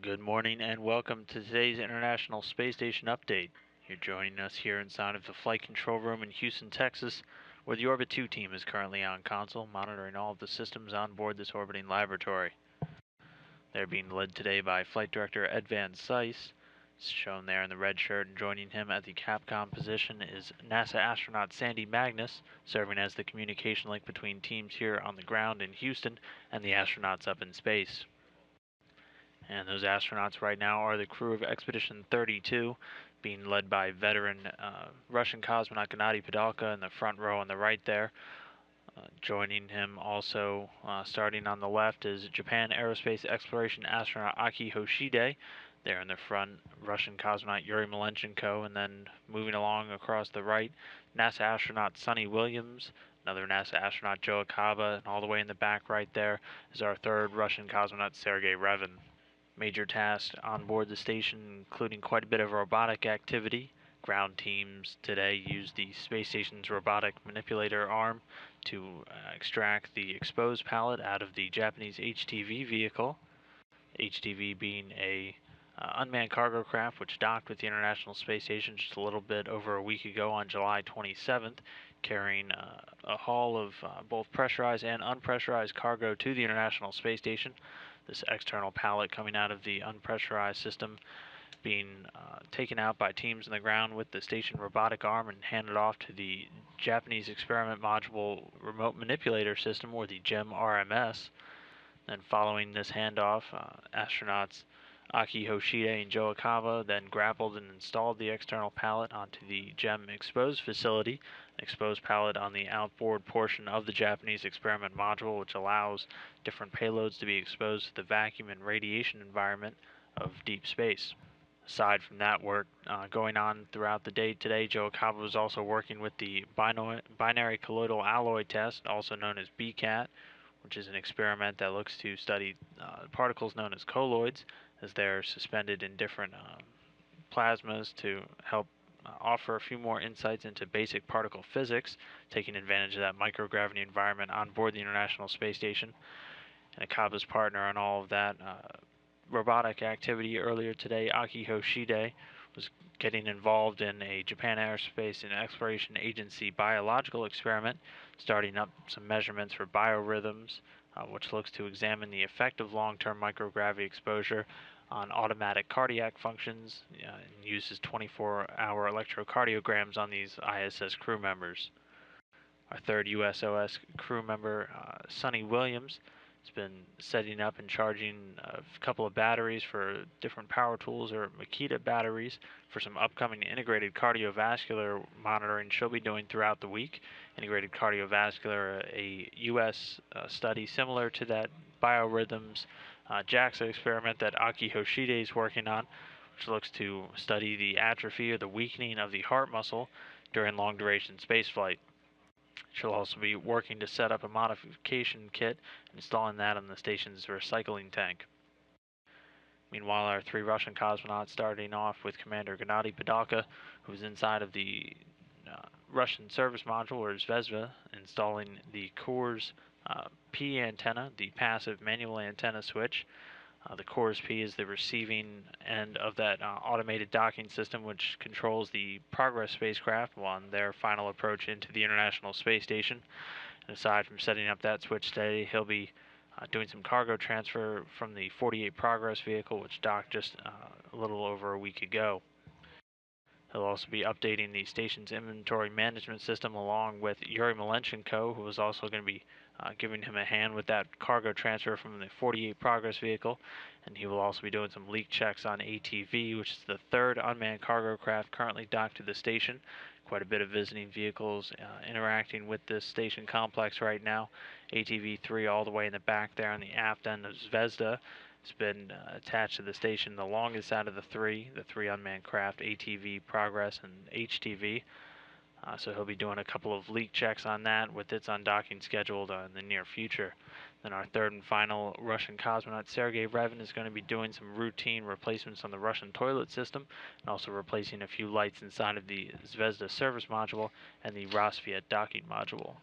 Good morning and welcome to today's International Space Station update. You're joining us here inside of the Flight Control Room in Houston, Texas, where the Orbit 2 team is currently on console, monitoring all of the systems on board this orbiting laboratory. They're being led today by Flight Director Ed Van Cise, shown there in the red shirt, and joining him at the Capcom position is NASA astronaut Sandy Magnus, serving as the communication link between teams here on the ground in Houston and the astronauts up in space. And those astronauts right now are the crew of Expedition 32, being led by veteran Russian cosmonaut Gennady Padalka in the front row on the right there. Joining him also, starting on the left, is Japan Aerospace Exploration astronaut Aki Hoshide. There in the front, Russian cosmonaut Yuri Malenchenko, and then moving along across the right, NASA astronaut Sonny Williams, another NASA astronaut Joe Akaba, and all the way in the back right there is our third Russian cosmonaut Sergei Revin. Major tasks on board the station, including quite a bit of robotic activity. Ground teams today use the space station's robotic manipulator arm to extract the exposed pallet out of the Japanese HTV vehicle. HTV being a unmanned cargo craft which docked with the International Space Station just a little bit over a week ago on July 27th, carrying a haul of both pressurized and unpressurized cargo to the International Space Station. This external pallet coming out of the unpressurized system being taken out by teams on the ground with the station robotic arm and handed off to the Japanese Experiment Module Remote Manipulator System, or the GEM RMS. Then following this handoff, astronauts Aki Hoshide and Joe Akaba then grappled and installed the external pallet onto the GEM exposed facility, an exposed pallet on the outboard portion of the Japanese experiment module, which allows different payloads to be exposed to the vacuum and radiation environment of deep space. Aside from that work going on throughout the day today, Joe Akaba was also working with the binary colloidal alloy test, also known as BCAT, which is an experiment that looks to study particles known as colloids, as they're suspended in different plasmas to help offer a few more insights into basic particle physics, taking advantage of that microgravity environment on board the International Space Station. And Akaba's partner on all of that robotic activity earlier today, Aki Hoshide, was getting involved in a Japan Aerospace and Exploration Agency biological experiment, starting up some measurements for biorhythms, which looks to examine the effect of long-term microgravity exposure on automatic cardiac functions, and uses 24-hour electrocardiograms on these ISS crew members. Our third USOS crew member, Sonny Williams, has been setting up and charging a couple of batteries for different power tools, or Makita batteries, for some upcoming integrated cardiovascular monitoring she'll be doing throughout the week. Integrated cardiovascular, a U.S. Study similar to that biorhythms JAXA experiment that Aki Hoshide is working on, which looks to study the atrophy or the weakening of the heart muscle during long-duration spaceflight. She'll also be working to set up a modification kit, installing that on the station's recycling tank. Meanwhile, our three Russian cosmonauts, starting off with Commander Gennady Padalka, who's inside of the Russian service module, or Zvezda, installing the CORS P antenna, the passive manual antenna switch. The CORS P is the receiving end of that automated docking system, which controls the Progress spacecraft on their final approach into the International Space Station. And aside from setting up that switch today, he'll be doing some cargo transfer from the 48 Progress vehicle, which docked just a little over a week ago. He'll also be updating the station's inventory management system, along with Yuri Malenchenko, who is also going to be giving him a hand with that cargo transfer from the 48 Progress vehicle. And he will also be doing some leak checks on ATV, which is the third unmanned cargo craft currently docked to the station. Quite a bit of visiting vehicles interacting with this station complex right now. ATV-3 all the way in the back there on the aft end of Zvezda. It's been attached to the station the longest out of the three unmanned craft, ATV, Progress, and HTV. So he'll be doing a couple of leak checks on that, with its undocking scheduled in the near future. Then our third and final Russian cosmonaut, Sergei Revin, is going to be doing some routine replacements on the Russian toilet system, and also replacing a few lights inside of the Zvezda service module and the Rassvet docking module.